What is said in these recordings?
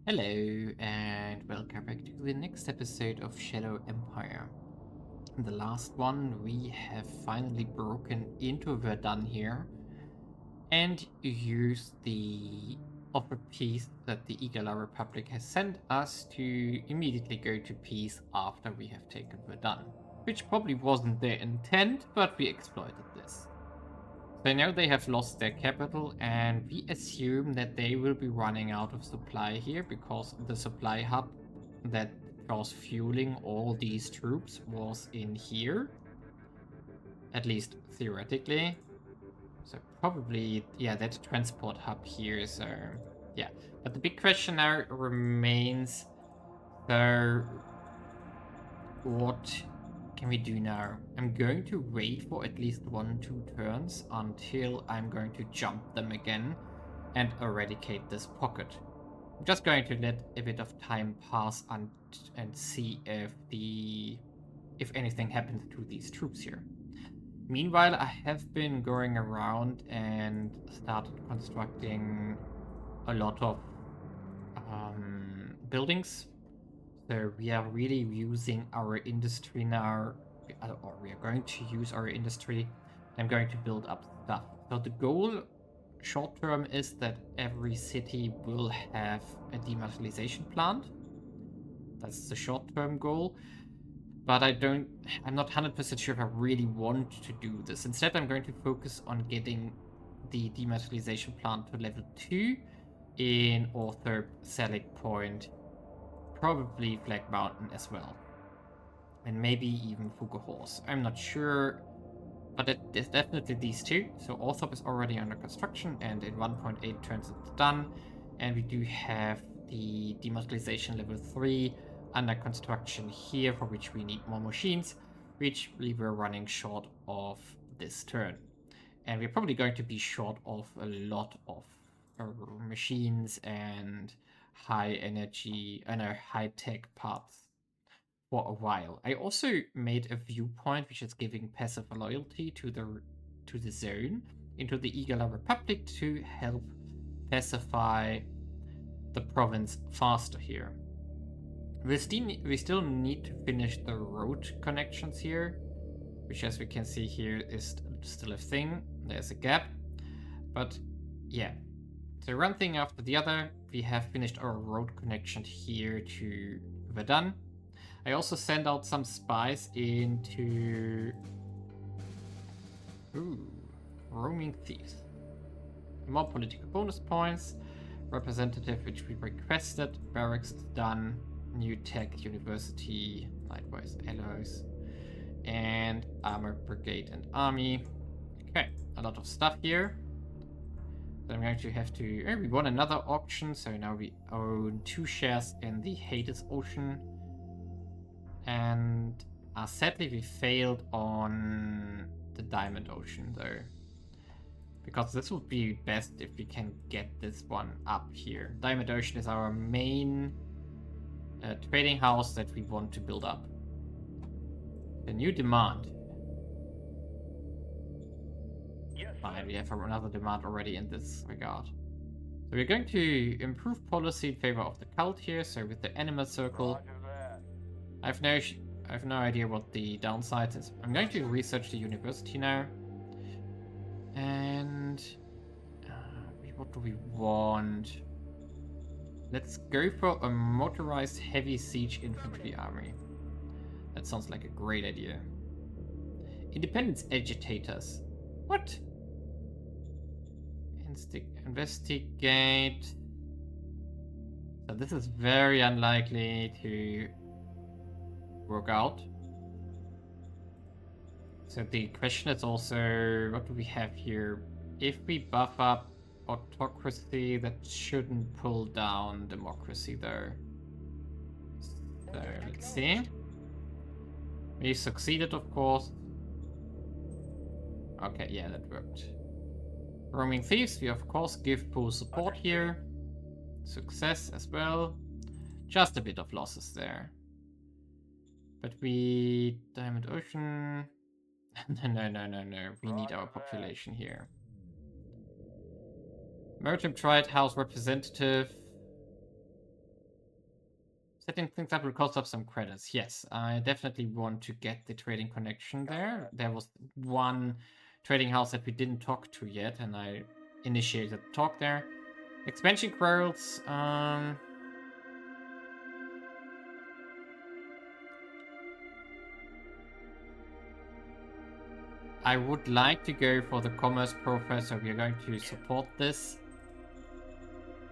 Hello, and welcome back to the next episode of Shadow Empire. In the last one, we have finally broken into Verdun here and used the offer peace that the Egalar Republic has sent us to immediately go to peace after we have taken Verdun. Which probably wasn't their intent, but we exploited this. So now they have lost their capital, and we assume that they will be running out of supply here because the supply hub that was fueling all these troops was in here, at least theoretically. So probably, yeah, that transport hub here. So yeah, but the big question now remains: so what can we do now? I'm going to wait for at least 1-2 turns until I'm going to jump them again and eradicate this pocket. I'm just going to let a bit of time pass and see if anything happens to these troops here. Meanwhile, I have been going around and started constructing a lot of buildings. So we are really using our industry now, or we are going to use our industry. I'm going to build up stuff. So the goal short term is that every city will have a dematerialization plant. That's the short term goal. But I'm not 100% sure if I really want to do this. Instead, I'm going to focus on getting the dematerialization plant to level 2 in Orthrop, Selig Point, probably Flag Mountain as well. And maybe even Fugahorse. I'm not sure, but there's definitely these two. So Orthrop is already under construction, and in 1.8 turns it's done. And we do have the dematerialization level 3 under construction here, for which we need more machines, which we were running short of this turn. And we're probably going to be short of a lot of machines and high energy and high tech parts for a while. I also made a viewpoint which is giving passive loyalty to the zone into the Egalar Republic to help pacify the province faster here. We still need to finish the road connections here, which, as we can see here, is still a thing. There's a gap, but yeah. So one thing after the other, we have finished our road connection here to Verdun. I also sent out some spies into roaming thieves. More political bonus points. Representative, which we requested. Barracks is done. New tech, university, likewise alloys. And armor brigade and army. Okay, a lot of stuff here. So I'm going to have to... we won another auction, so now we own 2 shares in the Hades Ocean. And sadly we failed on the Diamond Ocean though. Because this would be best if we can get this one up here. Diamond Ocean is our main trading house that we want to build up. A new demand. Yes. Fine, we have another demand already in this regard. So we're going to improve policy in favor of the cult here. So with the animal circle, I have no idea what the downside is. I'm going to research the university now. And what do we want? Let's go for a motorized heavy siege infantry army. That sounds like a great idea. Independence agitators. What? Investigate. So this is very unlikely to work out. So the question is also, what do we have here? If we buff up autocracy, that shouldn't pull down democracy though. So let's see. We succeeded, of course. Okay, yeah, that worked. Roaming thieves, we of course give full support here. Success as well. Just a bit of losses there. But we... Diamond Ocean... No. We need our population here. Maritime Trade House representative. Setting things up will cost up some credits. Yes, I definitely want to get the trading connection there. There was one trading house that we didn't talk to yet, and I initiated talk there. Expansion quarrels. I would like to go for the commerce professor. We are going to support this.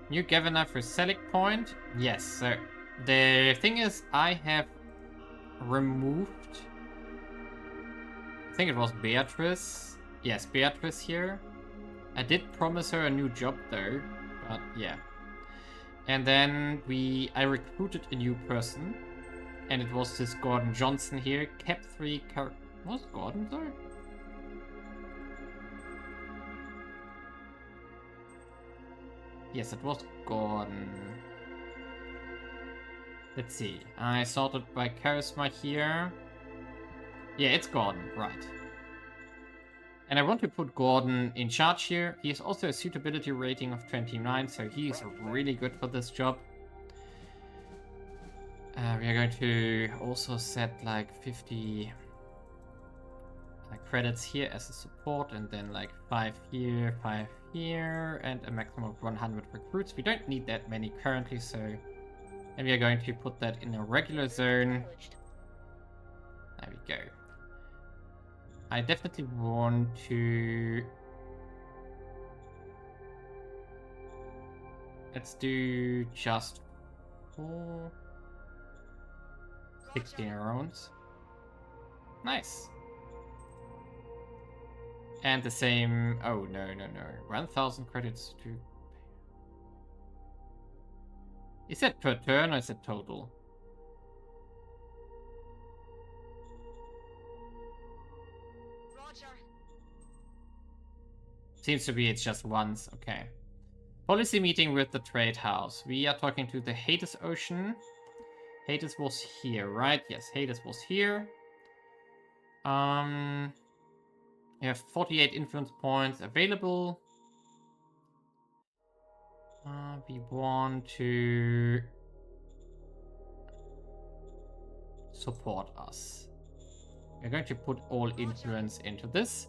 New governor for Select Point. Yes, so the thing is, I have removed, I think it was Beatrice. Yes, Beatrice here. I did promise her a new job though, but yeah. And then I recruited a new person, and it was this Gordon Johnson here. Cap 3 was Gordon though? Yes, it was Gordon. Let's see. I sorted by charisma here. Yeah, it's Gordon, right. And I want to put Gordon in charge here. He has also a suitability rating of 29, so he is really good for this job. We are going to also set like 50 credits here as a support, and then like 5 here, and a maximum of 100 recruits. We don't need that many currently, so... And we are going to put that in a regular zone. There we go. I definitely want to... Let's do just 16 rounds. Nice. And the same... Oh, no. 1,000 credits to... Is that per turn or is it total? Roger. Seems to be it's just once. Okay. Policy meeting with the trade house. We are talking to the Hades Ocean. Hades was here, right? Yes, Hades was here. We have 48 influence points available. We want to support us. We're going to put all influence into this.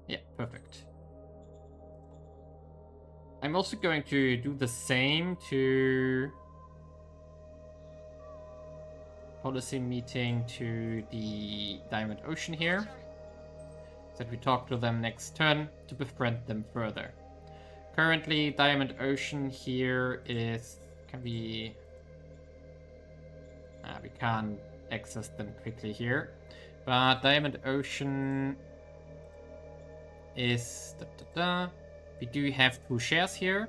Yeah, perfect. I'm also going to do the same to policy meeting to the Diamond Ocean here. Roger. So that we talk to them next turn to befriend them further. Currently, Diamond Ocean here is... Can we... we can't access them quickly here. But Diamond Ocean is... We do have 2 shares here.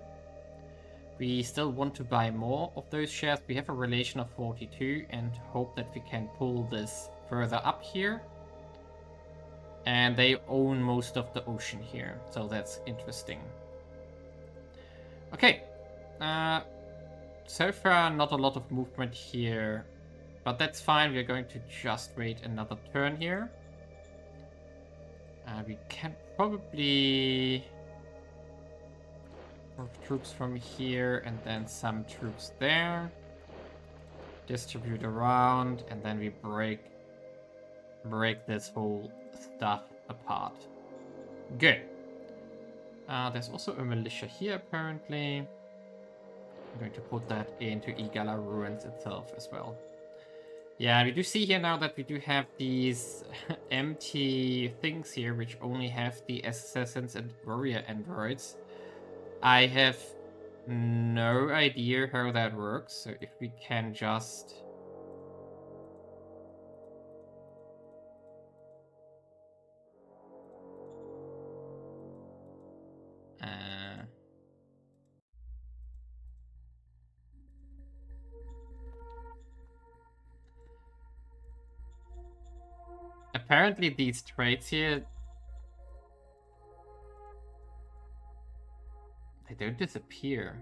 We still want to buy more of those shares. We have a relation of 42 and hope that we can pull this further up here. And they own most of the ocean here, so that's interesting. Okay. So far, not a lot of movement here, but that's fine. We're going to just wait another turn here. We can probably move troops from here and then some troops there. Distribute around, and then we break this whole stuff apart. Good. There's also a militia here, apparently. I'm going to put that into Egalar Ruins itself as well. Yeah, we do see here now that we do have these empty things here, which only have the assassins and warrior androids. I have no idea how that works, so if we can just... Apparently these traits here... They don't disappear.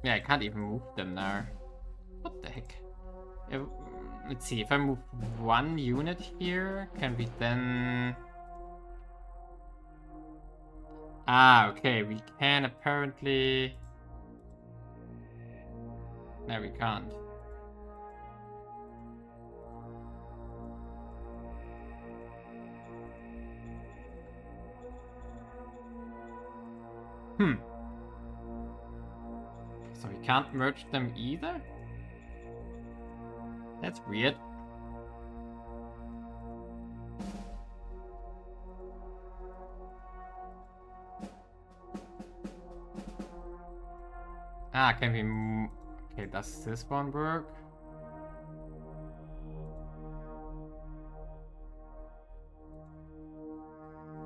Yeah, I can't even move them now. What the heck? Let's see, if I move 1 unit here, can we then... Ah, okay, we can apparently... No, we can't. So we can't merge them either? That's weird. Ah, can we... Okay, does this one work?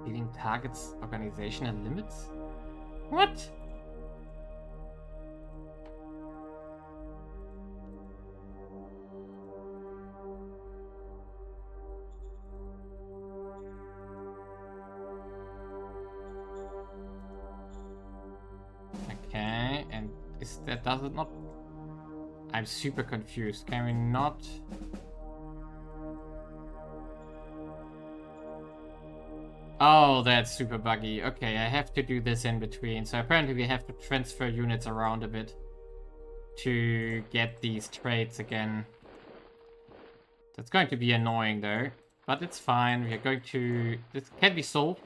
Leaving targets organizational limits? What? Okay, and is that... Does it not... I'm super confused. Can we not... Oh, that's super buggy. Okay, I have to do this in between. So apparently we have to transfer units around a bit to get these trades again. That's going to be annoying though, but it's fine. We are going to... This can be solved.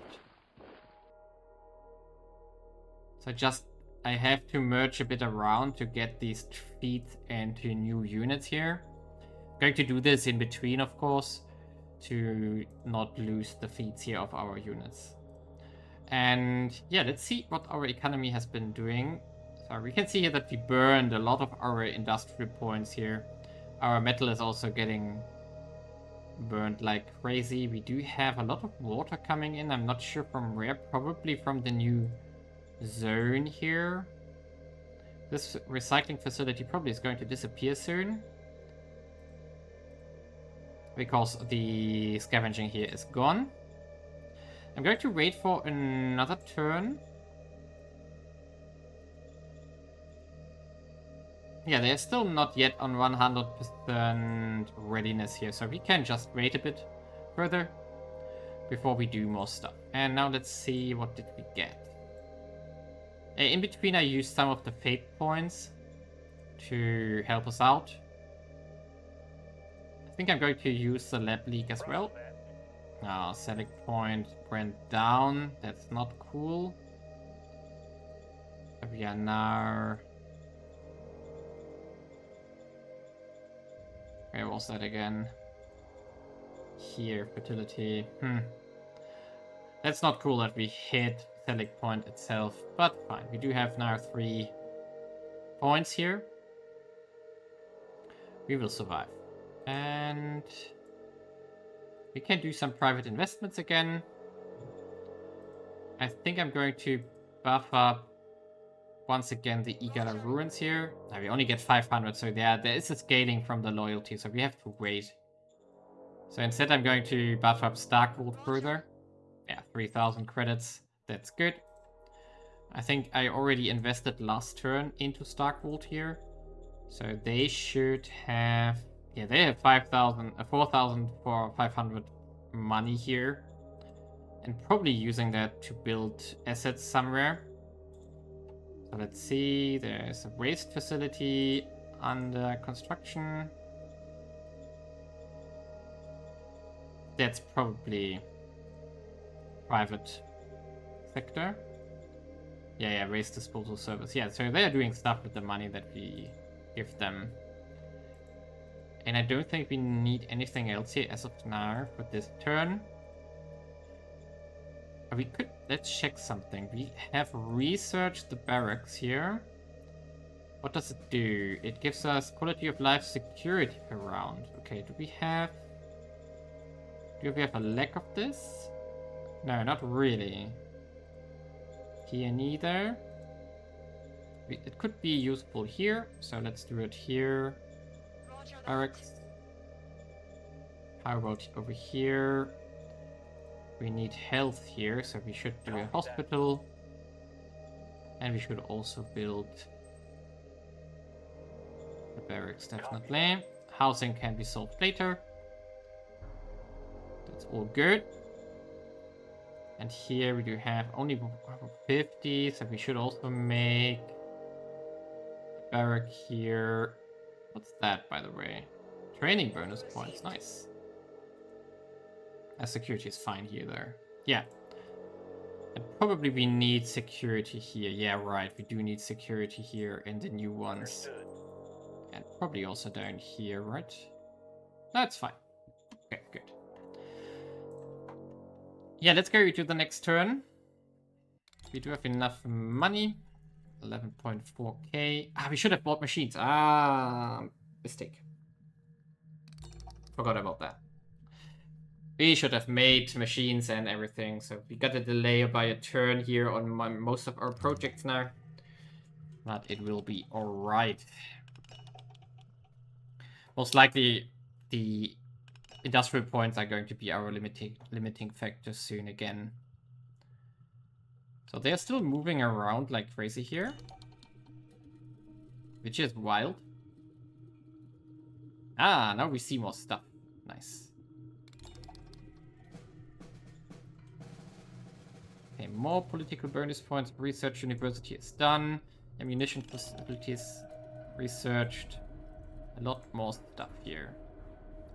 So I have to merge a bit around to get these feet into new units here. I'm going to do this in between, of course, to not lose the feats here of our units. And yeah, let's see what our economy has been doing. So we can see here that we burned a lot of our industrial points here. Our metal is also getting burned like crazy. We do have a lot of water coming in. I'm not sure from where, probably from the new zone here. This recycling facility probably is going to disappear soon, because the scavenging here is gone. I'm going to wait for another turn. Yeah, they're still not yet on 100% readiness here, so we can just wait a bit further before we do more stuff. And now let's see, what did we get? In between, I used some of the fate points to help us out. I think I'm going to use the lab leak as well. Select point went down. That's not cool. We are now... Where was that again? Here, fertility. That's not cool that we hit select point itself, but fine. We do have now 3 points here. We will survive. And we can do some private investments again. I think I'm going to buff up once again the Egalar ruins here. Now we only get 500, so there is a scaling from the loyalty, so we have to wait. So instead I'm going to buff up Starkwood further. Yeah, 3000 credits. That's good. I think I already invested last turn into Starkwood here. So they should have... Yeah, they have 4,500 money here. And probably using that to build assets somewhere. So let's see, there's a waste facility under construction. That's probably private sector. Yeah, waste disposal service. Yeah, so they're doing stuff with the money that we give them. And I don't think we need anything else here as of now for this turn. We could... Let's check something. We have researched the barracks here. What does it do? It gives us quality of life security per round. Okay, do we have a lack of this? No, not really. Here neither. It could be useful here, so let's do it here. Barracks. How about over here? We need health here, so we should do a hospital. And we should also build the barracks, definitely. Housing can be solved later. That's all good. And here we do have only 50, so we should also make a barrack here. What's that, by the way? Training bonus points, nice. Security is fine here, though. Yeah. And probably we need security here. Yeah, right, we do need security here in the new ones. And probably also down here, right? That's fine. Okay, good. Yeah, let's go to the next turn. We do have enough money. 11.4k. We should have bought machines. Mistake. Forgot about that. We should have made machines and everything. So we got a delay by a turn here on most of our projects now. But it will be alright. Most likely, the industrial points are going to be our limiting factor soon again. So they're still moving around like crazy here. Which is wild. Now we see more stuff. Nice. Okay, more political bonus points. Research university is done. Ammunition facilities researched. A lot more stuff here.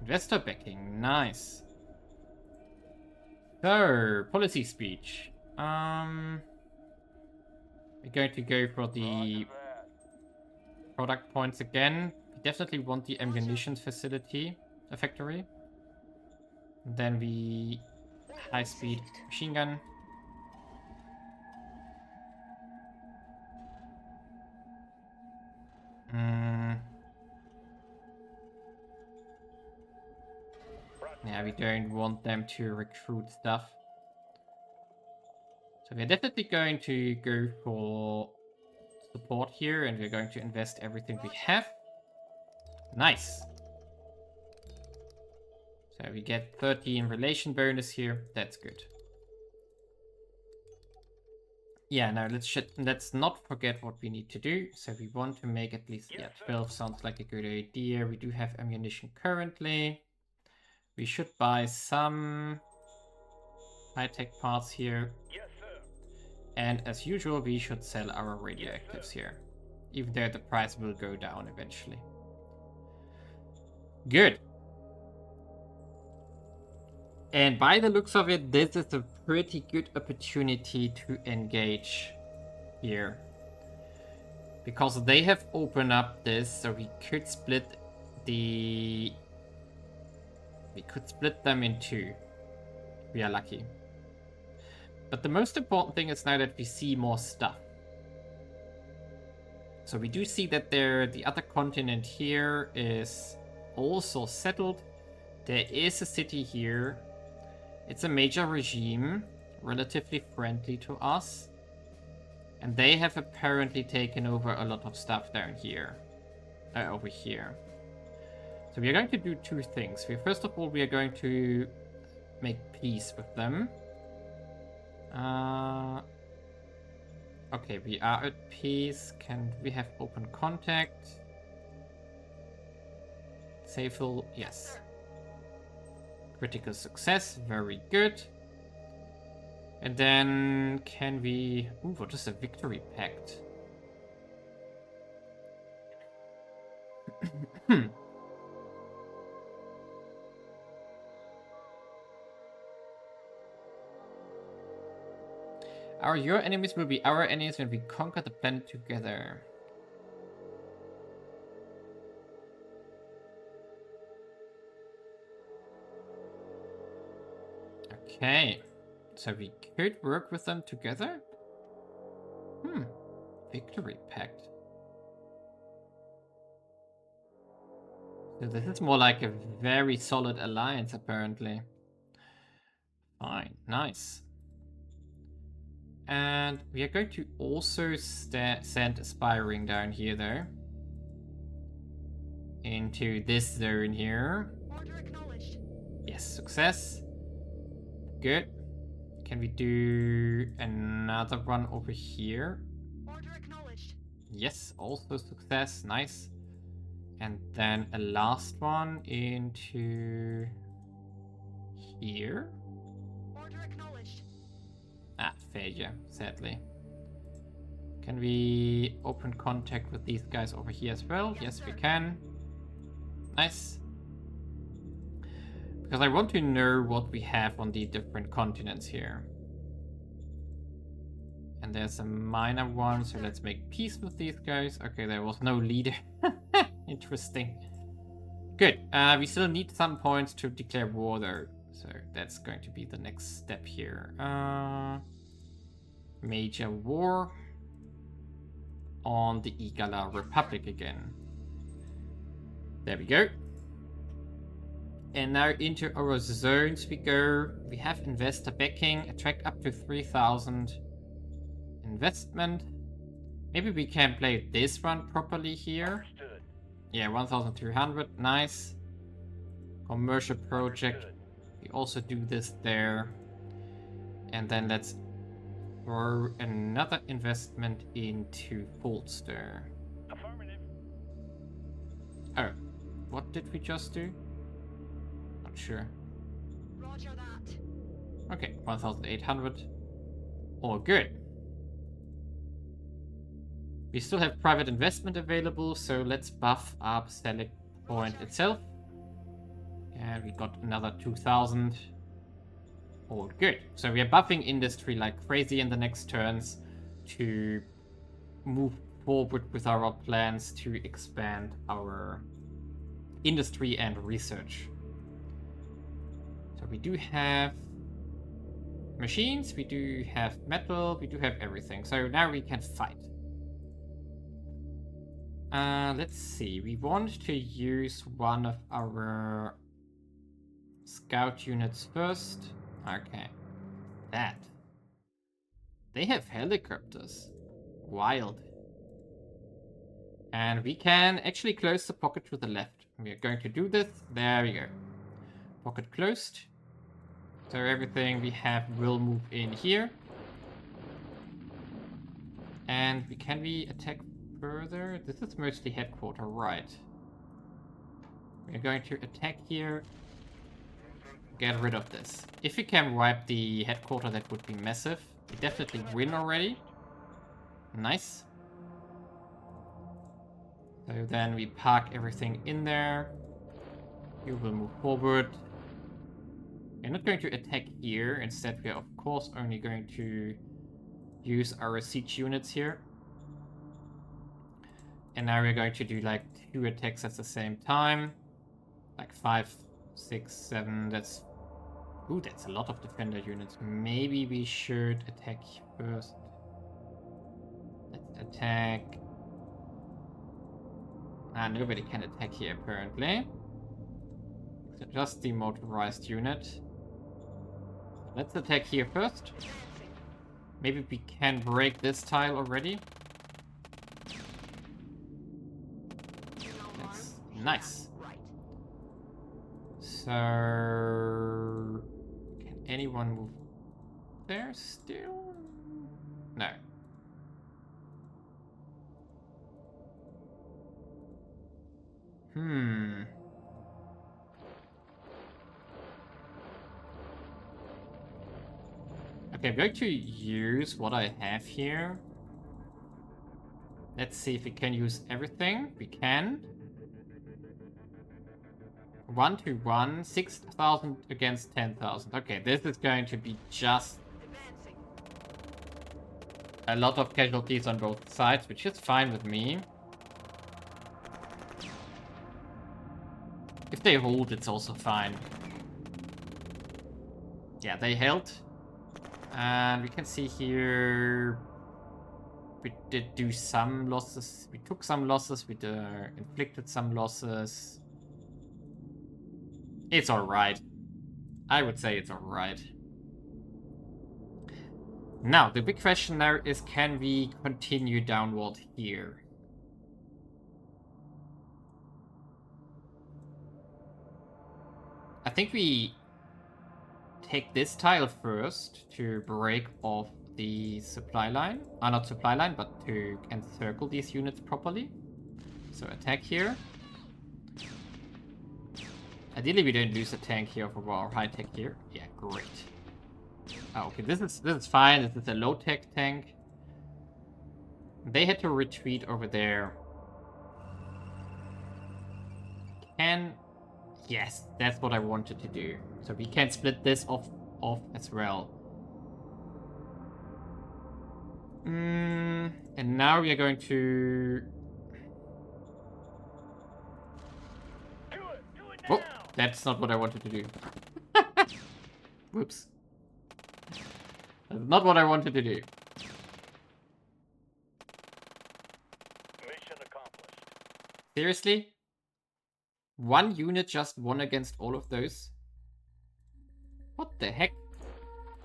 Investor backing, nice. So, policy speech. We're going to go for the product points again. We definitely want the ammunition facility, a factory. Then we high-speed machine gun. Yeah, we don't want them to recruit stuff. So we're definitely going to go for support here, and we're going to invest everything we have. Nice. So we get 13 relation bonus here. That's good. Yeah, now let's not forget what we need to do. So we want to make at least 12 sounds like a good idea. We do have ammunition currently. We should buy some high-tech parts here. Yes, sir. And as usual, we should sell our radioactives here. Even though the price will go down eventually. Good. And by the looks of it, this is a pretty good opportunity to engage here. Because they have opened up this, so we could split the... We could split them in two. We are lucky. But the most important thing is now that we see more stuff. So we do see that the other continent here is also settled. There is a city here. It's a major regime, relatively friendly to us. And they have apparently taken over a lot of stuff down here. Over here. So we are going to do two things. First of all, we are going to make peace with them. Okay, we are at peace. Can we have open contact? Safel, yes. Critical success, very good. And then can we... Ooh, what is a victory pact? Your enemies will be our enemies when we conquer the planet together. Okay. So we could work with them together? Victory pact. So this is more like a very solid alliance, apparently. Fine, nice. And we are going to also send Aspiring down here, though. Into this zone here. Order acknowledged. Yes, success. Good. Can we do another one over here? Order acknowledged. Yes, also success. Nice. And then a last one into here. Order acknowledged. Ah, failure, sadly. Can we open contact with these guys over here as well? Yes, we can. Nice. Because I want to know what we have on the different continents here. And there's a minor one, so let's make peace with these guys. Okay, there was no leader. Interesting. Good. We still need some points to declare war though. So that's going to be the next step here. Major war on the Egalar Republic again. There we go. And now into our zones we go. We have investor backing, attract up to 3,000 investment. Maybe we can play this one properly here. Understood. Yeah, 1,300, nice. Commercial project. We also do this there. And then let's throw another investment into Folster. Affirmative. Oh, what did we just do? Not sure. Roger that. Okay, 1,800. All good. We still have private investment available, so let's buff up select point itself. And we got another 2,000. All good. So we are buffing industry like crazy in the next turns to move forward with our plans to expand our industry and research. So we do have machines, we do have metal, we do have everything. So now we can fight. Let's see. We want to use one of our scout units first. Okay. That. They have helicopters. Wild. And we can actually close the pocket to the left. We are going to do this. There we go. Pocket closed. So everything we have will move in here. And can we attack further? This is mostly headquarter, right? We're going to attack here. Get rid of this. If we can wipe the headquarter, that would be massive. We definitely win already. Nice. So then we park everything in there. You will move forward. We're not going to attack here. Instead, we are of course only going to use our siege units here. And now we're going to do like 2 attacks at the same time. Like 5, 6, 7. That's... Ooh, that's a lot of defender units. Maybe we should attack first. Let's attack. Ah, nobody can attack here apparently. So just the motorized unit. Let's attack here first. Maybe we can break this tile already. That's nice. So... Can anyone move there still? No. Okay, I'm going to use what I have here. Let's see if we can use everything. We can. 1 to 1, 6,000 against 10,000. Okay, this is going to be just a lot of casualties on both sides, which is fine with me. If they hold, it's also fine. Yeah, they held. And we can see here... We did do some losses. We took some losses. We inflicted some losses. It's alright. I would say it's alright. Now, the big question now is, can we continue downward here? I think we take this tile first to break off the supply line. Not supply line, but to encircle these units properly. So attack here. Ideally we don't lose a tank here for our high tech here. Yeah, great. Oh, okay, this is fine. This is a low-tech tank. They had to retreat over there. Yes, that's what I wanted to do. So we can split this off as well. And now we are going to... Oh, that's not what I wanted to do. Whoops. That's not what I wanted to do. Mission accomplished. Seriously? One unit just won against all of those? What the heck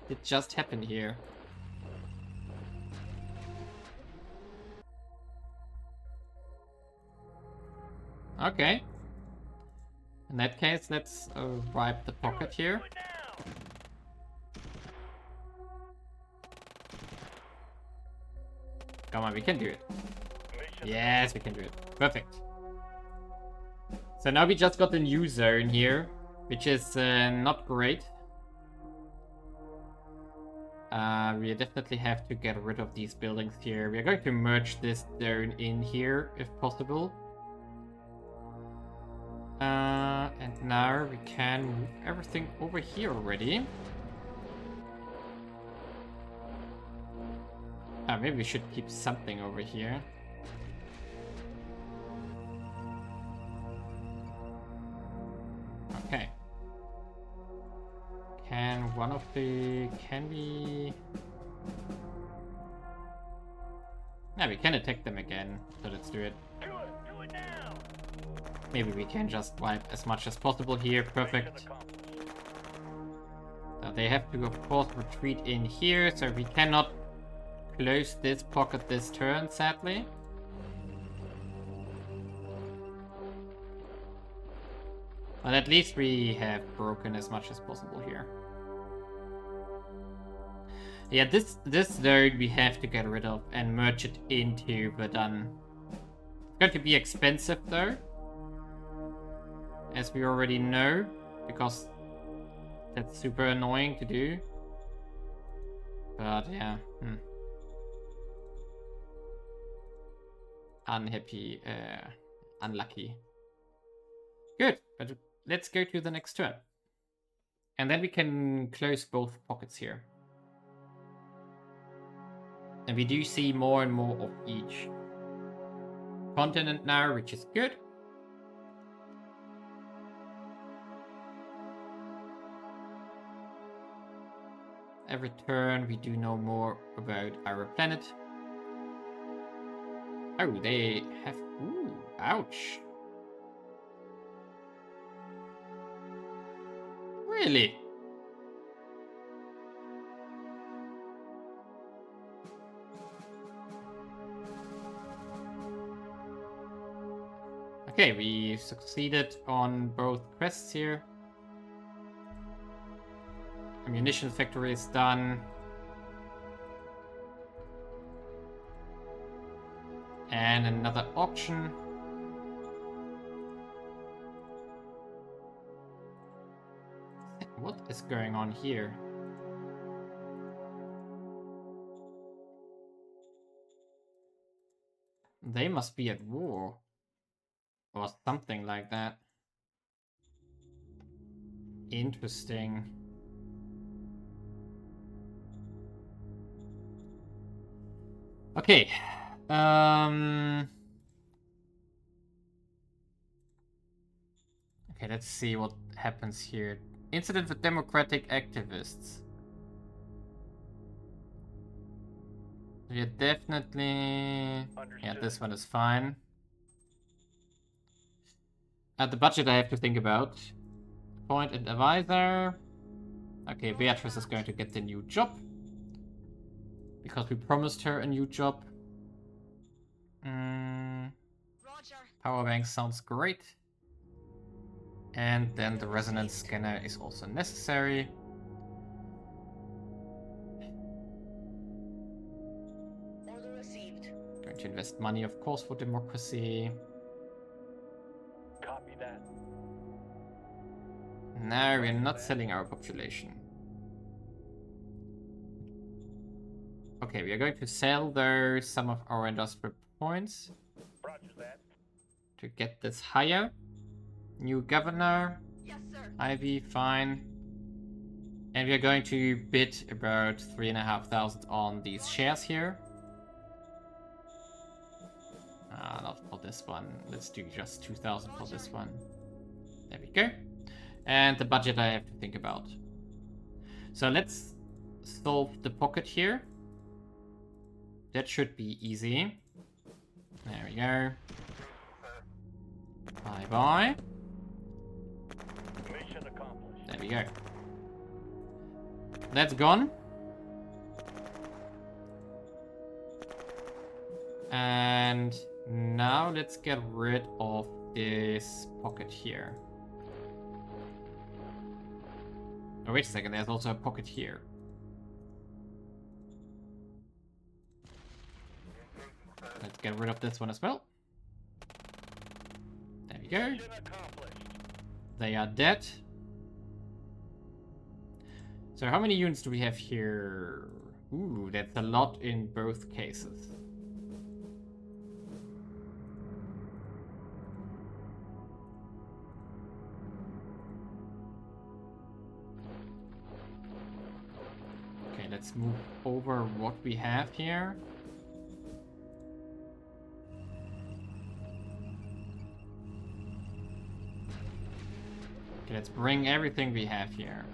did just happen here? Okay. In that case, let's wipe the pocket here. Come on, we can do it. Yes, we can do it. Perfect. So now we just got the new zone here, which is not great. We definitely have to get rid of these buildings here. We are going to merge this zone in here, if possible. And now we can move everything over here already. Maybe we should keep something over here. Okay. Can we... Yeah, we can attack them again, so let's do it. Do it now. Maybe we can just wipe as much as possible here. Perfect. So they have to, of course, retreat in here, so we cannot close this pocket this turn, sadly. But at least we have broken as much as possible here. Yeah, this zone we have to get rid of and merge it into Verdun. It's going to be expensive though, as we already know, because that's super annoying to do. But yeah, unhappy, unlucky. Good, but let's go to the next turn. And then we can close both pockets here. And we do see more and more of each continent now, which is good. Every turn we do know more about our planet. Oh, they have... Ooh, ouch. Really? Okay, we succeeded on both quests here. Ammunition factory is done. And another auction. What is going on here? They must be at war. Or something like that. Interesting. Okay. Okay, let's see what happens here. Incident with democratic activists. Yeah, definitely... Understood. Yeah, this one is fine. At the budget I have to think about. Point and advisor. Okay, Beatrice is going to get the new job. Because we promised her a new job. Roger. Power bank sounds great. And then the resonance scanner is also necessary. Order received. Going to invest money, of course, for democracy. Copy that. No, we're not selling our population. Okay, we are going to sell there some of our industrial points Roger that. to get this higher. New governor, Yes, sir. Ivy, fine. And we are going to bid about 3,500 on these shares here. Not for this one. Let's do just 2,000 for this one. There we go. And the budget I have to think about. So let's solve the pocket here. That should be easy. There we go. Bye-bye. Mission accomplished. There we go. That's gone. And now let's get rid of this pocket here. Oh, wait a second, there's also a pocket here. Let's get rid of this one as well. There we go. Mission accomplished. They are dead. So how many units do we have here? Ooh, that's a lot in both cases. Okay, let's move over what we have here. Okay, let's bring everything we have here.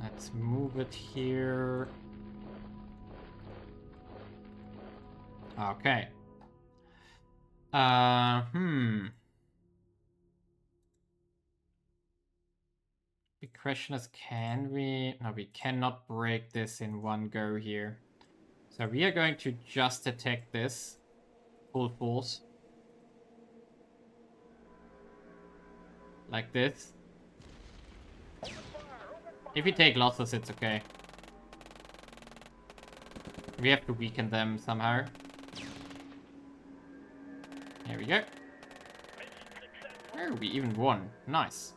Let's move it here. Okay. The question is, can we? No, we cannot break this in one go here. So we are going to just attack this full force. Like this. If we take losses, it's okay. We have to weaken them somehow. There we go. Oh, we even won. Nice.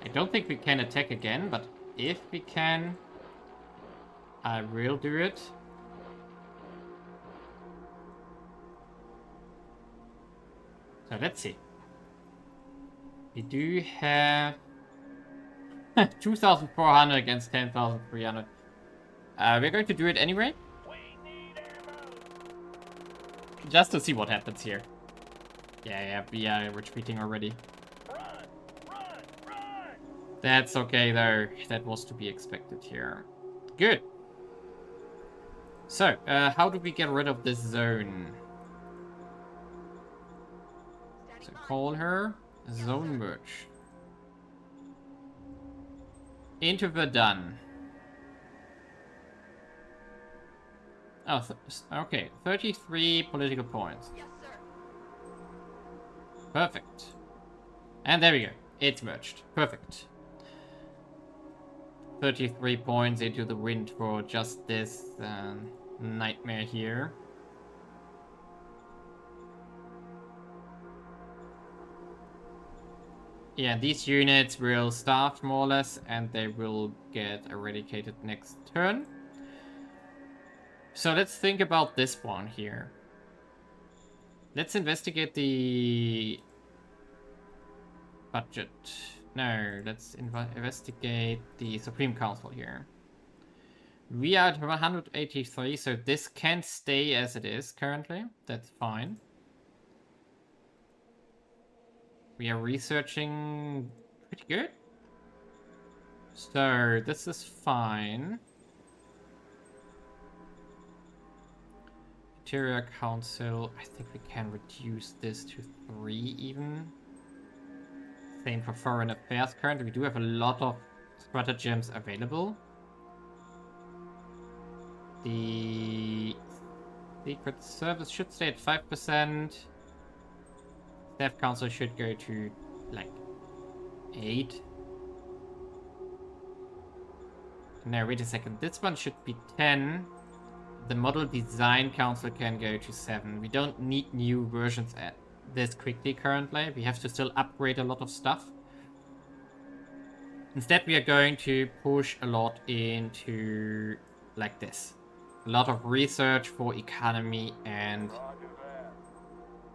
I don't think we can attack again, but if we can, I will do it. So let's see. We do have 2,400 against 10,300. We're going to do it anyway. We need ammo. Just to see what happens here. Yeah, we are retreating already. Run, run, run. That's okay though. That was to be expected here. Good. So, how do we get rid of this zone? So call her Zone Merge. Into Verdun. Oh, okay. 33 political points. Yes, sir. Perfect. And there we go. It's merged. Perfect. 33 points into the wind for just this nightmare here. Yeah, these units will starve more or less, and they will get eradicated next turn. So let's think about this one here. Let's investigate the budget. No, let's investigate the Supreme Council here. We are at 183, so this can stay as it is currently. That's fine. We are researching pretty good. So this is fine. Interior Council, I think we can reduce this to 3 even. Same for Foreign Affairs currently. We do have a lot of stratagems available. The Secret Service should stay at 5%. Staff Council should go to like 8. No, wait a second. This one should be 10. The Model Design Council can go to 7. We don't need new versions at this quickly currently. We have to still upgrade a lot of stuff. Instead, we are going to push a lot into like this. A lot of research for economy and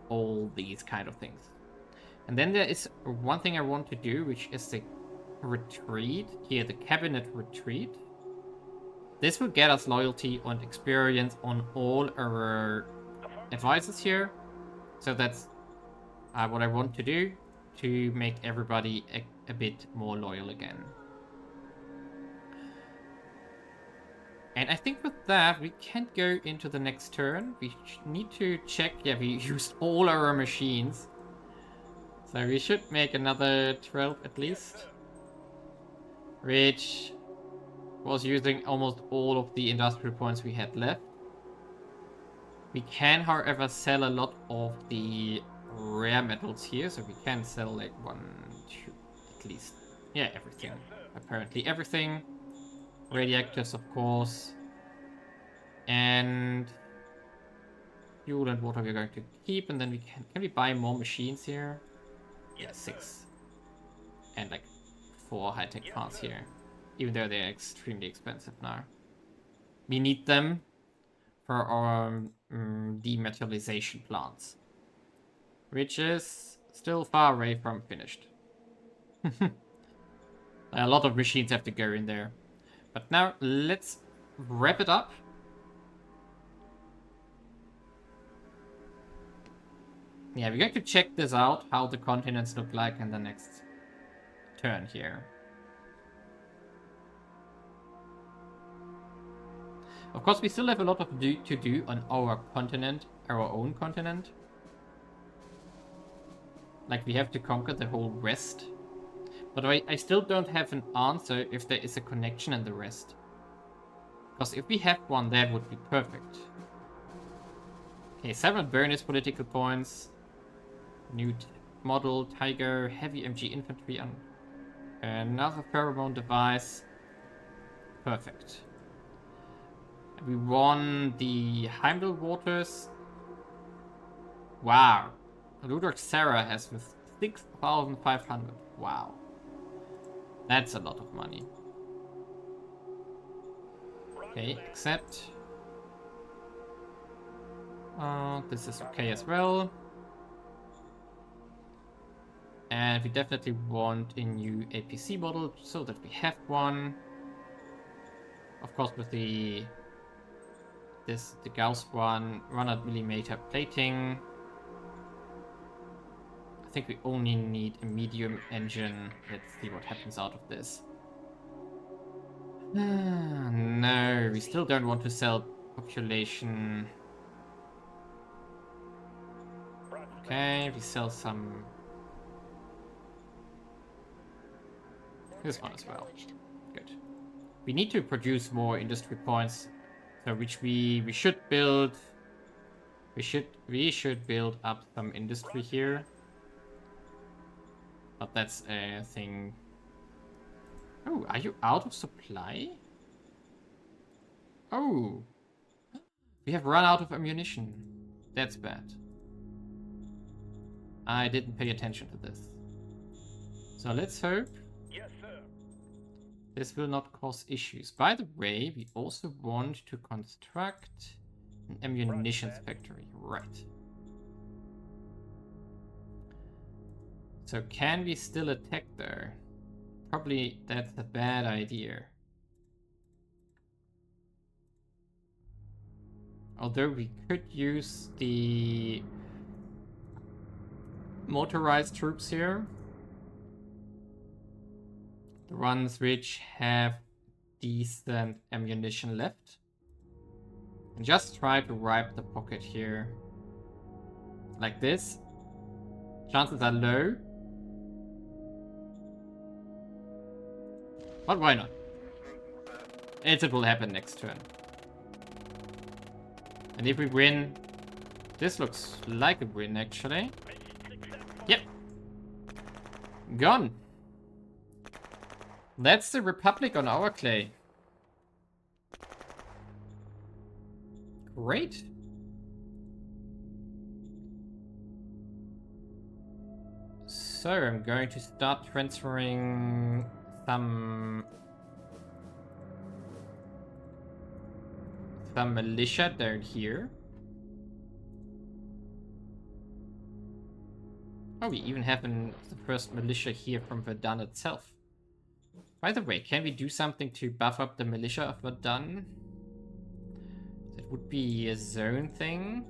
all these kind of things. And then there is one thing I want to do, which is the retreat. Here, the cabinet retreat. This will get us loyalty and experience on all our advisors here. So that's what I want to do to make everybody a bit more loyal again. And I think with that, we can't go into the next turn. We need to check. Yeah, we used all our machines. So we should make another 12 at least. Which was using almost all of the industrial points we had left. We can, however, sell a lot of the rare metals here. So we can sell like 1, 2, at least. Yeah, everything. Apparently everything. Radioactives, of course. And fuel and water we're going to keep. And then we can we buy more machines here? Yeah, 6. And like 4 high-tech parts here. Even though they're extremely expensive now. We need them for our dematerialization plants. Which is still far away from finished. A lot of machines have to go in there. But now let's wrap it up. Yeah, we're going to check this out, how the continents look like in the next turn here. Of course, we still have a lot of to do on our continent, our own continent. Like, we have to conquer the whole West. But I still don't have an answer if there is a connection in the West. Because if we have one, that would be perfect. Okay, 7 bonus political points. New model, Tiger, heavy MG infantry, and another pheromone device. Perfect. We won the Heimdall Waters. Wow. Ludwig Sarah has with 6,500. Wow. That's a lot of money. Okay, accept. This is okay as well. And we definitely want a new APC model so that we have one. Of course, with the Gauss one, 100mm plating. I think we only need a medium engine. Let's see what happens out of this. No, we still don't want to sell population. Okay, we sell some. This one as well. Good. We need to produce more industry points, so which we should build. We should build up some industry here. But that's a thing. Oh, are you out of supply? Oh. We have run out of ammunition. That's bad. I didn't pay attention to this. So let's hope Yes, sir. this will not cause issues. By the way, we also want to construct an ammunition factory. Right. So can we still attack there? Probably that's a bad idea. Although we could use the motorized troops here. The ones which have decent ammunition left. And just try to wipe the pocket here. Like this. Chances are low. But why not? It will happen next turn. And if we win, this looks like a win actually. Yep. Gone. That's the Republic on our clay. Great. So I'm going to start transferring some militia down here. Oh, we even have the first militia here from Verdun itself. By the way, can we do something to buff up the militia of Verdun? That would be a zone thing.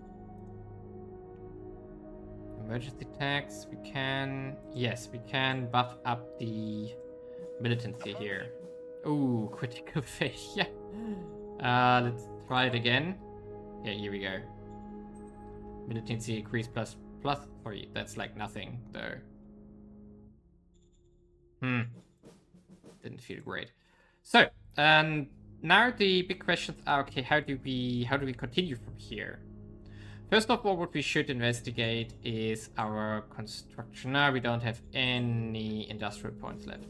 Emergency tax, we can... Yes, we can buff up the militancy here. Oh, critical failure. Let's try it again. Yeah, here we go. Militancy increase plus. Sorry, that's like nothing, though. Didn't feel great. So, now the big questions are, okay, how do we continue from here? First of all, what we should investigate is our construction. Now we don't have any industrial points left.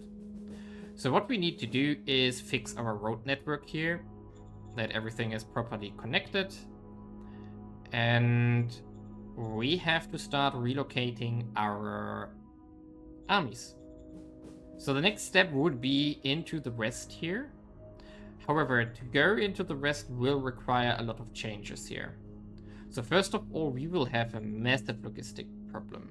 So what we need to do is fix our road network here, that everything is properly connected. And we have to start relocating our armies. So the next step would be into the west here. However, to go into the west will require a lot of changes here. So first of all, we will have a massive logistic problem.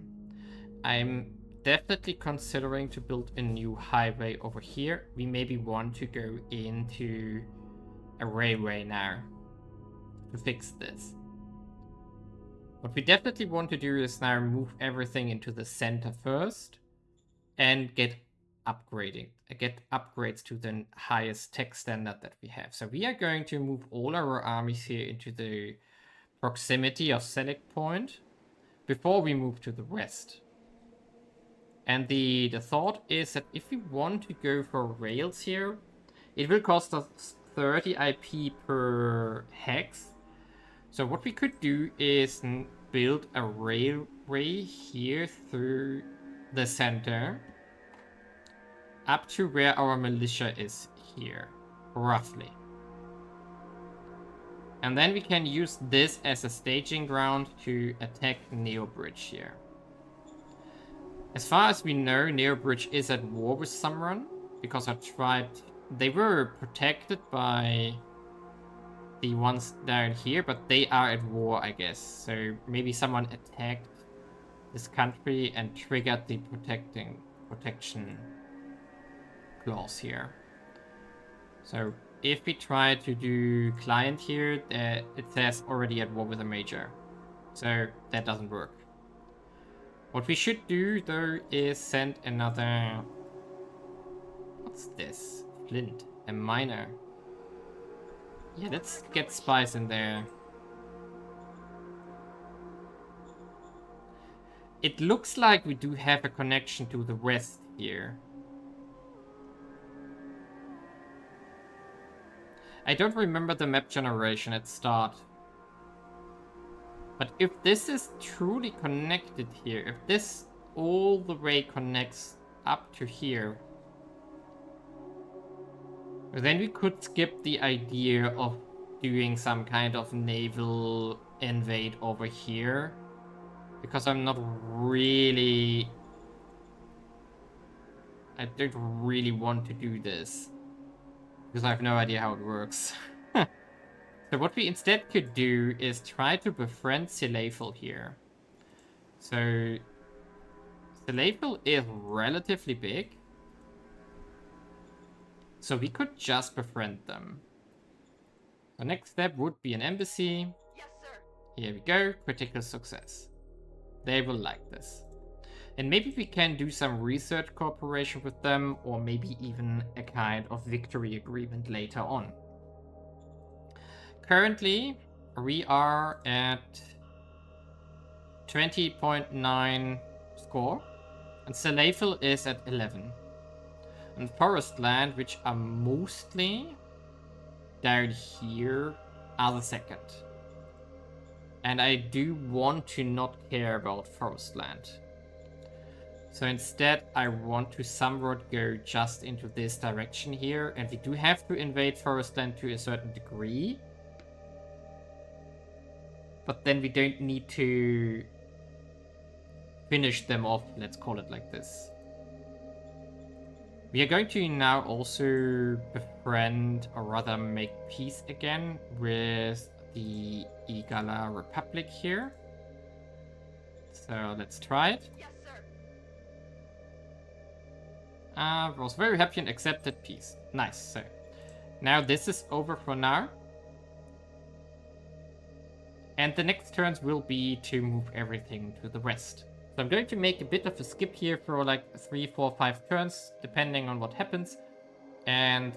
I'm definitely considering to build a new highway over here. We maybe want to go into a railway now to fix this. What we definitely want to do is now move everything into the center first and get upgrades to the highest tech standard that we have. So we are going to move all our armies here into the proximity of select point before we move to the west. And the thought is that if we want to go for rails here, it will cost us 30 IP per hex. So what we could do is build a railway here through the center up to where our militia is here, roughly. And then we can use this as a staging ground to attack Neobridge here. As far as we know, Neobridge is at war with Samran, because I tried... They were protected by the ones down here, but they are at war, I guess. So maybe someone attacked this country and triggered the protection clause here. So if we try to do client here, it says already at war with a major. So that doesn't work. What we should do though is send another... What's this? Flint. A miner. Yeah, let's get spies in there. It looks like we do have a connection to the west here. I don't remember the map generation at start. But if this is truly connected here, if this all the way connects up to here, then we could skip the idea of doing some kind of naval invade over here. Because I'm not really... I don't really want to do this. Because I have no idea how it works. So what we instead could do is try to befriend Silafel here. So Silafel is relatively big. So we could just befriend them. The next step would be an embassy. Yes, sir. Here we go, critical success. They will like this. And maybe we can do some research cooperation with them, or maybe even a kind of victory agreement later on. Currently, we are at 20.9 score, and Silafel is at 11. And Forest Land, which are mostly down here, are the second. And I do want to not care about Forest Land. So instead, I want to somewhat go just into this direction here, and we do have to invade Forestland to a certain degree. But then we don't need to finish them off, let's call it like this. We are going to now also befriend, or rather make peace again, with the Egalar Republic here. So let's try it. Yes, sir. Was very happy and accepted peace. Nice. So now this is over for now. And the next turns will be to move everything to the west. So I'm going to make a bit of a skip here for like 3, 4, 5 turns, depending on what happens, and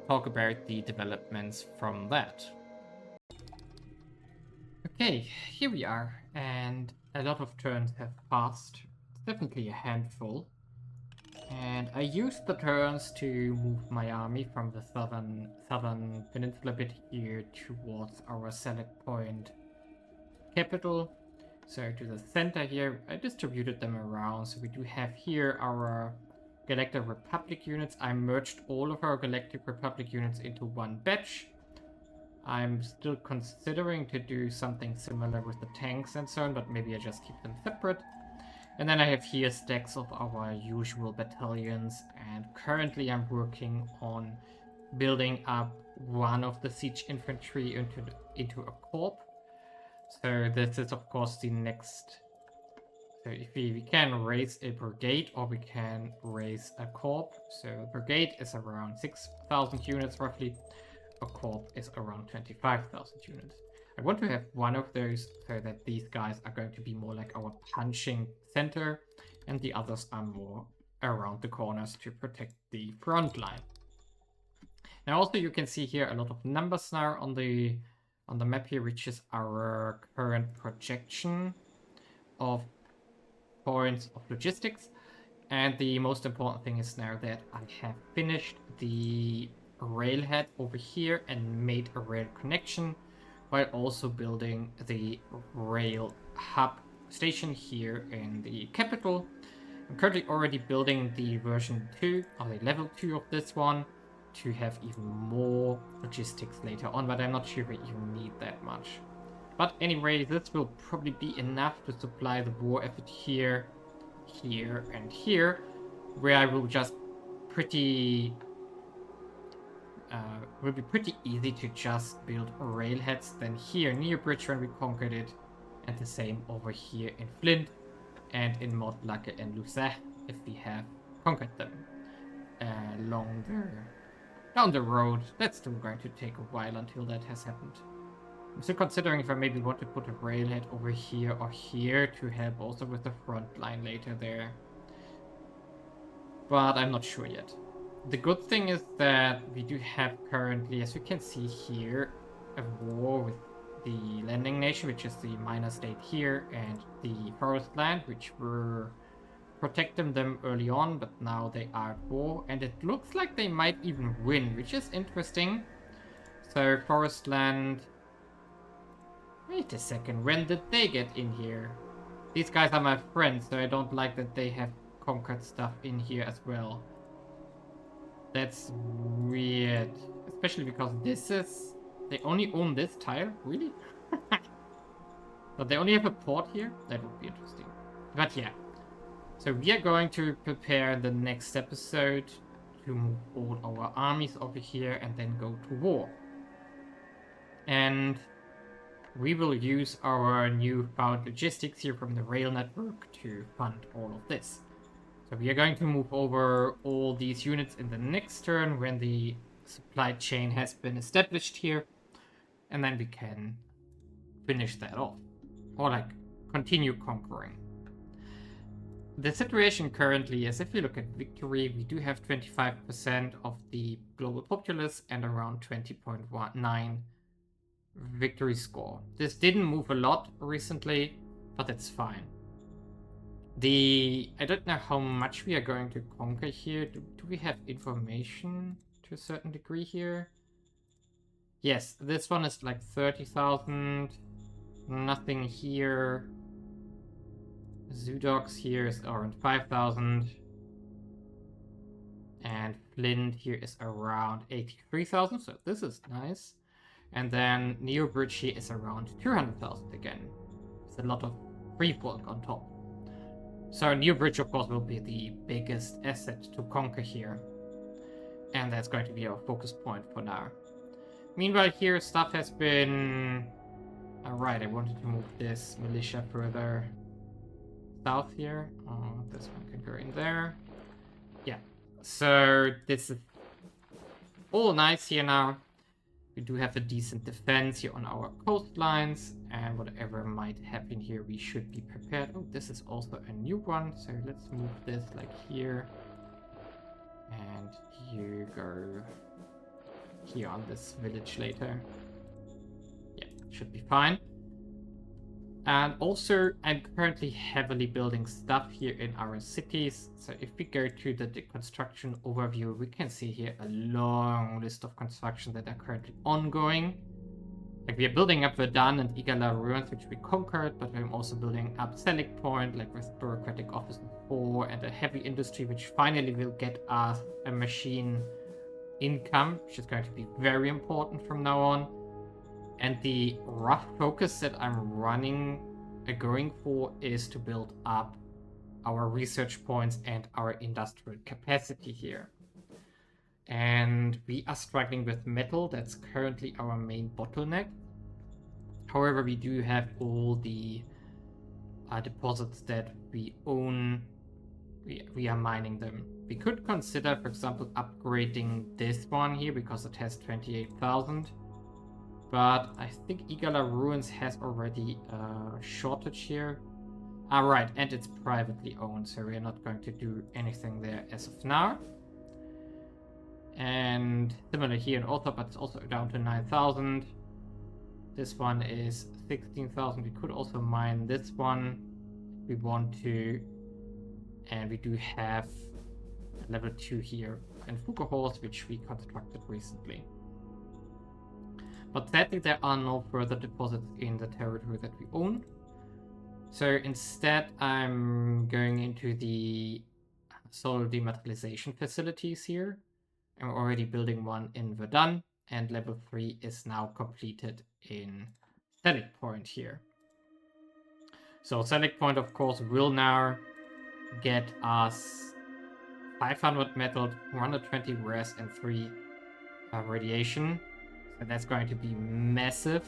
talk about the developments from that. Okay, here we are, and a lot of turns have passed. It's definitely a handful. And I used the turns to move my army from the southern peninsula bit here towards our select point capital. So to the center here, I distributed them around. So we do have here our Galactic Republic units. I merged all of our Galactic Republic units into one batch. I'm still considering to do something similar with the tanks and so on, but maybe I just keep them separate. And then I have here stacks of our usual battalions, and currently I'm working on building up one of the siege infantry into a corps. So this is of course the next. So if we can raise a brigade or we can raise a corps. So brigade is around 6,000 units roughly. A corps is around 25,000 units. I want to have one of those so that these guys are going to be more like our punching center, and the others are more around the corners to protect the front line. Now also you can see here a lot of numbers now on the map here, which is our current projection of points of logistics. And the most important thing is now that I have finished the railhead over here and made a rail connection, while also building the rail hub station here in the capital. I'm currently already building the version 2, or the level 2 of this one, to have even more logistics later on, but I'm not sure if you need that much. But anyway, this will probably be enough to supply the war effort here, here, and here, where I will just will be pretty easy to just build railheads. Then here near Bridge when we conquered it, and the same over here in Flint and in Mortlake and Lucé if we have conquered them. Down the road, that's still going to take a while until that has happened. I'm still considering if I maybe want to put a railhead over here or here to help also with the front line later there. But I'm not sure yet. The good thing is that we do have currently, as you can see here, a war with the landing nation, which is the minor state here, and the forest land, which were protecting them early on, but now they are at war, and it looks like they might even win, which is interesting. So forest land. Wait a second, when did they get in here? These guys are my friends, so I don't like that they have conquered stuff in here as well. That's weird. Especially because this is... They only own this tile? Really? But they only have a port here? That would be interesting. But yeah. So we are going to prepare the next episode to move all our armies over here and then go to war. And we will use our newfound logistics here from the rail network to fund all of this. So we are going to move over all these units in the next turn when the supply chain has been established here. And then we can finish that off. Or like, continue conquering. The situation currently is, if you look at victory, we do have 25% of the global populace and around 20.9 victory score. This didn't move a lot recently, but it's fine. I don't know how much we are going to conquer here. Do we have information to a certain degree here? Yes, this one is like 30,000. Nothing here. Zoodox here is around 5,000. And Flint here is around 83,000, so this is nice. And then Neobridge here is around 200,000 again. It's a lot of free bulk on top. So Neobridge, of course, will be the biggest asset to conquer here. And that's going to be our focus point for now. Meanwhile, here stuff has been... Alright, I wanted to move this militia further south here. Oh, this one can go in there. Yeah. So this is all nice here now. We do have a decent defense here on our coastlines, and whatever might happen here, we should be prepared. Oh, this is also a new one, so let's move this like here. And you go here on this village later. Yeah, should be fine. And also, I'm currently heavily building stuff here in our cities. So if we go to the construction overview, we can see here a long list of construction that are currently ongoing. Like, we are building up Verdun and Egalar Ruins, which we conquered, but I'm also building up Selig Point, like with Bureaucratic Office 4, and a heavy industry, which finally will get us a machine income, which is going to be very important from now on. And the rough focus that I'm going for is to build up our research points and our industrial capacity here. And we are struggling with metal. That's currently our main bottleneck. However, we do have all the deposits that we own. We are mining them. We could consider, for example, upgrading this one here because it has 28,000. But I think Egalar Ruins has already a shortage here. Right, and it's privately owned, so we're not going to do anything there as of now. And similar here in Otho, but it's also down to 9,000. This one is 16,000. We could also mine this one if we want to. And we do have level 2 here in Fugahorst, which we constructed recently. But sadly, there are no further deposits in the territory that we own. So instead, I'm going into the soil dematerialization facilities here. I'm already building one in Verdun, and level 3 is now completed in Selig Point here. So Selig Point, of course, will now get us 500 metal, 120 res, and 3 radiation. So that's going to be massive,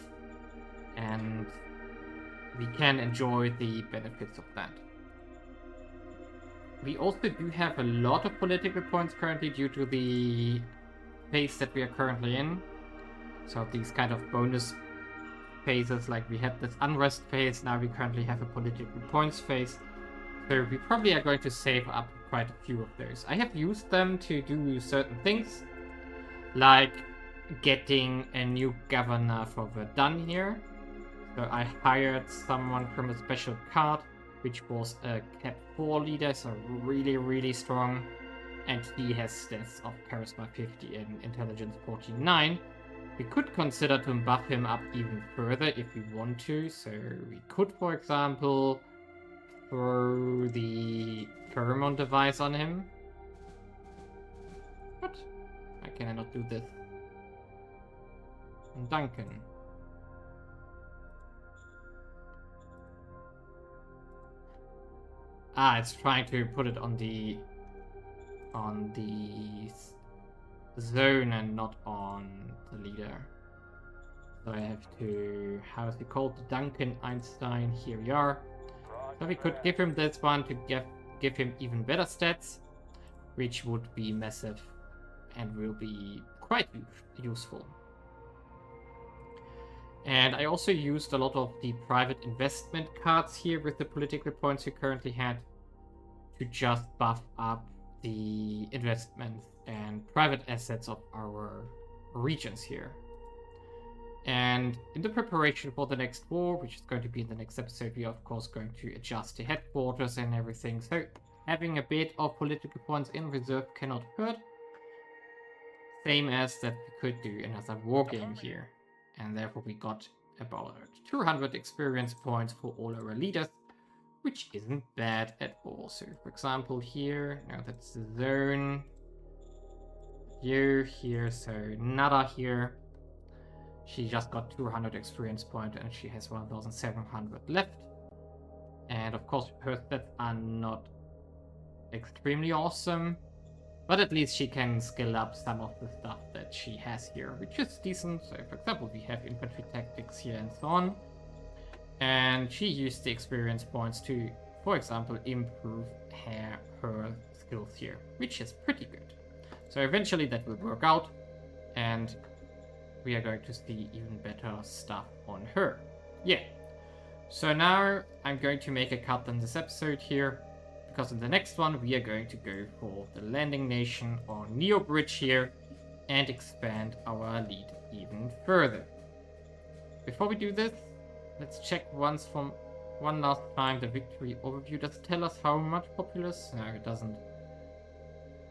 and we can enjoy the benefits of that. We also do have a lot of political points currently due to the phase that we are currently in. So these kind of bonus phases, like we had this unrest phase, now we currently have a political points phase. So we probably are going to save up quite a few of those. I have used them to do certain things, like getting a new governor for Verdun here. So I hired someone from a special card, which was a Cap 4 leader, so really, really strong. And he has stats of Charisma 50 and Intelligence 49. We could consider to buff him up even further if we want to. So we could, for example, throw the pheromone device on him. What? Why can I not do this? Duncan. It's trying to put it on the zone and not on the leader. So I have to, how is it called? Duncan Einstein. Here we are. So we could give him this one to give him even better stats, which would be massive and will be quite useful. And I also used a lot of the private investment cards here with the political points we currently had to just buff up the investments and private assets of our regions here. And in the preparation for the next war, which is going to be in the next episode, we are of course going to adjust the headquarters and everything. So having a bit of political points in reserve cannot hurt. Same as that we could do another war game here. And therefore we got about 200 experience points for all our leaders, which isn't bad at all. So, for example, here, now that's the zone. Here, so Nada here. She just got 200 experience point and she has 1,700 left. And of course, her stats are not extremely awesome, but at least she can skill up some of the stuff that she has here, which is decent. So, for example, we have infantry tactics here and so on. And she used the experience points to, for example, improve her skills here, which is pretty good. So eventually that will work out, and we are going to see even better stuff on her. Yeah. So now I'm going to make a cut in this episode here, because in the next one we are going to go for the landing nation on Neo Bridge here and expand our lead even further. Before we do this, let's check one last time the victory overview. Does it tell us how much populace? No, it doesn't.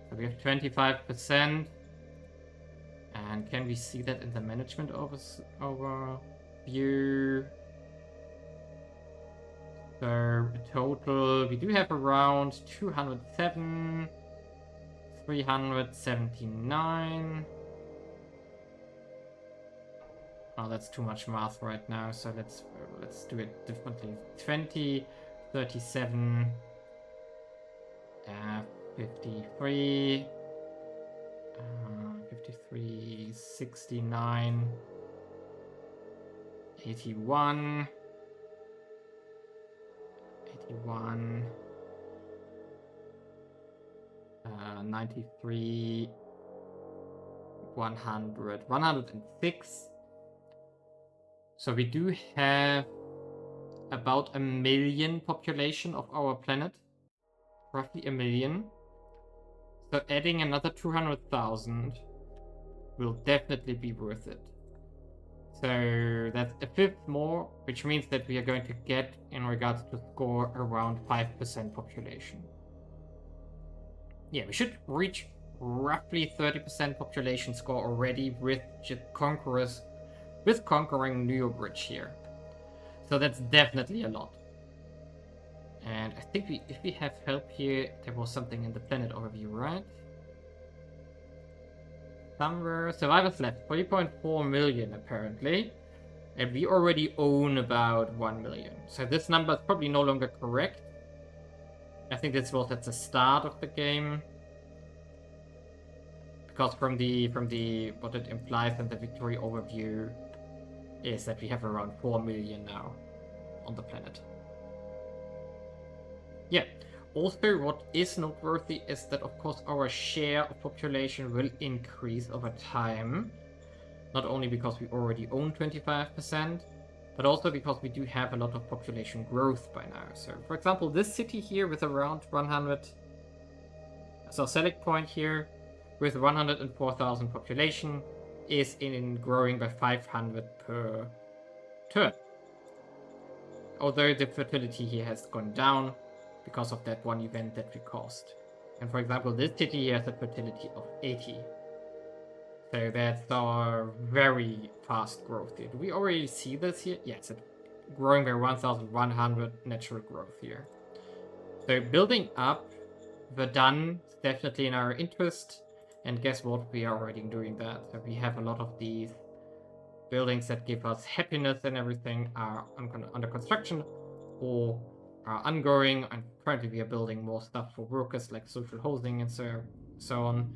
So we have 25%. And can we see that in the management overview? So total, we do have around 207, 379. Oh, that's too much math right now, so let's do it differently. 20, 37, 53, 53, 69, 81, 81, 93, 100, 106. So we do have about 1 million population of our planet, roughly 1 million. So adding another 200,000 will definitely be worth it. So that's a fifth more, which means that we are going to get, in regards to score, around 5% population. Yeah, we should reach roughly 30% population score already with conquering Neo Bridge here. So that's definitely a lot. And I think if we have help here, there was something in the planet overview, right? Somewhere. Survivors left 3.4 million apparently. And we already own about 1 million. So this number is probably no longer correct. I think this was at the start of the game. Because from the what it implies in the victory overview is that we have around 4 million now on the planet. Yeah. Also, what is noteworthy is that, of course, our share of population will increase over time. Not only because we already own 25%, but also because we do have a lot of population growth by now. So, for example, this city here with around 100... So, select point here with 104,000 population is growing by 500 per turn. Although the fertility here has gone down because of that one event that we caused. And for example, this city here has a fertility of 80. So that's our very fast growth here. Do we already see this here? Yes, it's growing by 1,100 natural growth here. So building up Verdun is definitely in our interest. And guess what? We are already doing that. So we have a lot of these buildings that give us happiness and everything are under construction or are ongoing, and currently we are building more stuff for workers like social housing and so on.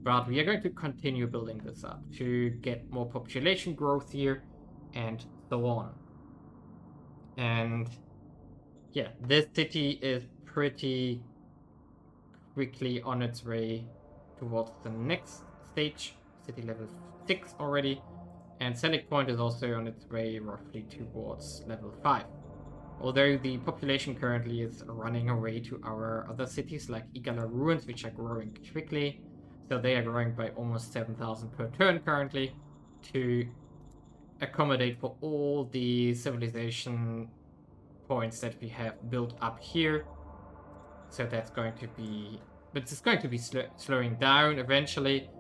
But we are going to continue building this up to get more population growth here and so on. And yeah, this city is pretty quickly on its way towards the next stage, city level 6 already. And Select Point is also on its way roughly towards level 5. Although the population currently is running away to our other cities like Egalar Ruins, which are growing quickly. So they are growing by almost 7,000 per turn currently to accommodate for all the civilization points that we have built up here. So that's going to be... But it's going to be slowing down eventually.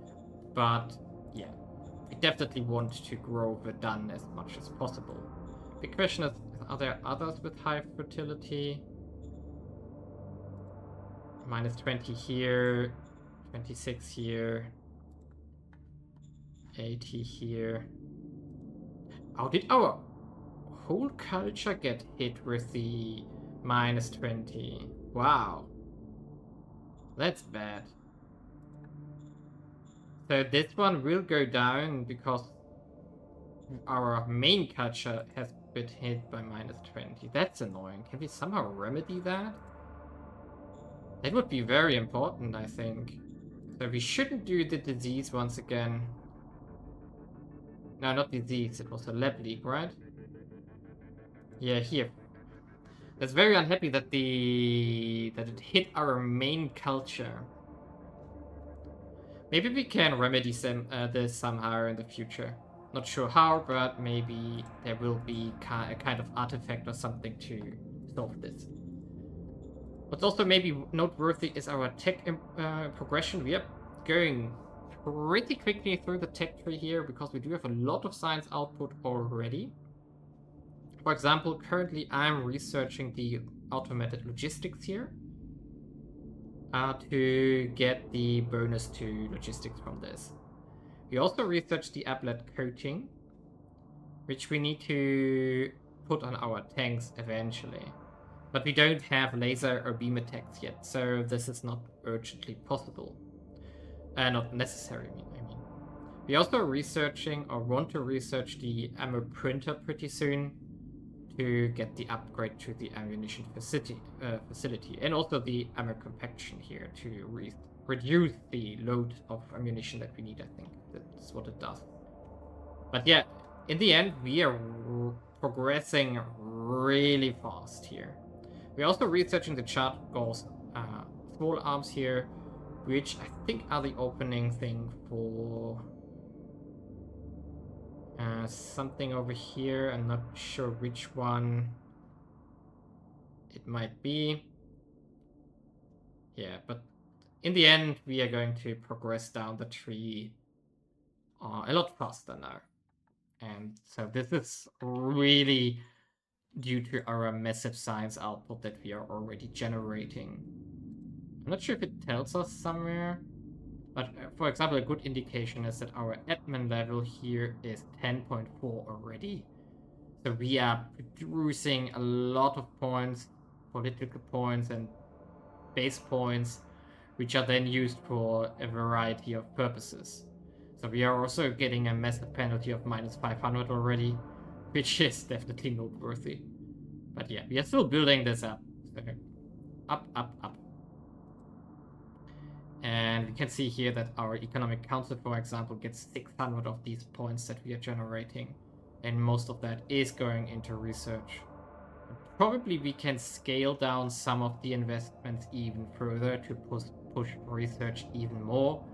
But yeah, we definitely want to grow Verdun as much as possible. The question is, are there others with high fertility? Minus 20 here, 26 here, 80 here. How did our whole culture get hit with the minus 20? Wow. That's bad. So this one will go down because our main culture has been hit by minus 20. That's annoying. Can we somehow remedy that? That would be very important, I think. So we shouldn't do the disease once again. No, not disease. It was a lab leak, right? Yeah, here. That's very unhappy that it hit our main culture. Maybe we can remedy this somehow in the future. Not sure how, but maybe there will be a kind of artifact or something to solve this. What's also maybe noteworthy is our tech progression. We are going pretty quickly through the tech tree here because we do have a lot of science output already. For example, currently I'm researching the automated logistics here to get the bonus to logistics from this. We also researched the applet coating, which we need to put on our tanks eventually. But we don't have laser or beam attacks yet, so this is not urgently possible. Not necessary, I mean. We're also researching, or want to research, the ammo printer pretty soon to get the upgrade to the ammunition facility, and also the ammo compaction here to reduce the load of ammunition that we need, I think. That's what it does. But yeah, in the end, we are progressing really fast here. We're also researching the Chargos small arms here, which I think are the opening thing for something over here. I'm not sure which one it might be. Yeah, but in the end, we are going to progress down the tree a lot faster now. And so this is really due to our massive science output that we are already generating. I'm not sure if it tells us somewhere, but for example, a good indication is that our admin level here is 10.4 already. So we are producing a lot of points, political points and base points, which are then used for a variety of purposes. So we are also getting a massive penalty of minus 500 already, which is definitely noteworthy. But yeah, we are still building this up. So up, up, up. And we can see here that our economic council, for example, gets 600 of these points that we are generating. And most of that is going into research. Probably we can scale down some of the investments even further to push research even more.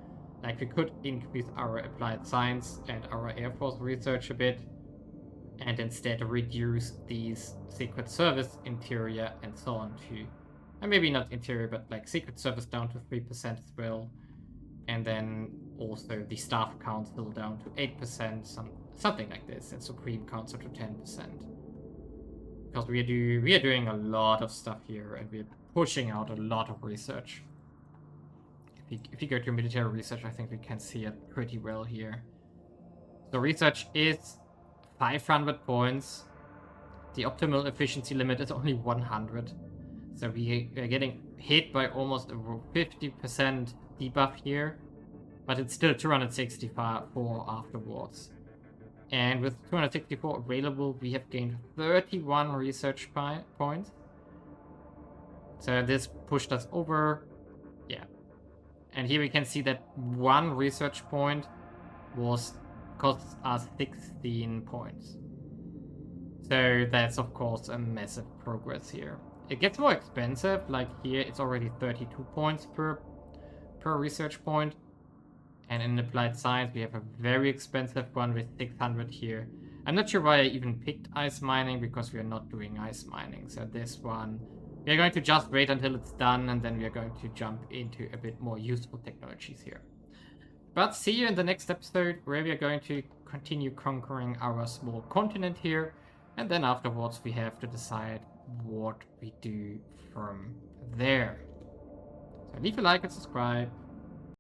Like we could increase our applied science and our Air Force research a bit, and instead reduce these Secret Service interior and so on to, and maybe not interior, but like Secret Service down to 3% as well, and then also the Staff Council down to 8%, something like this, and Supreme Council to 10%. Because we are doing a lot of stuff here, and we're pushing out a lot of research. If you go to military research, I think we can see it pretty well here. So research is 500 points. The optimal efficiency limit is only 100. So we are getting hit by almost a 50% debuff here. But it's still 264 afterwards. And with 264 available, we have gained 31 research points. So this pushed us over. Yeah. And here we can see that one research point cost us 16 points. So that's of course a massive progress here. It gets more expensive, like here it's already 32 points per research point. And in applied science we have a very expensive one with 600 here. I'm not sure why I even picked ice mining, because we are not doing ice mining. So this one, we are going to just wait until it's done, and then we are going to jump into a bit more useful technologies here. But see you in the next episode, where we are going to continue conquering our small continent here. And then afterwards we have to decide what we do from there. Leave a like and subscribe.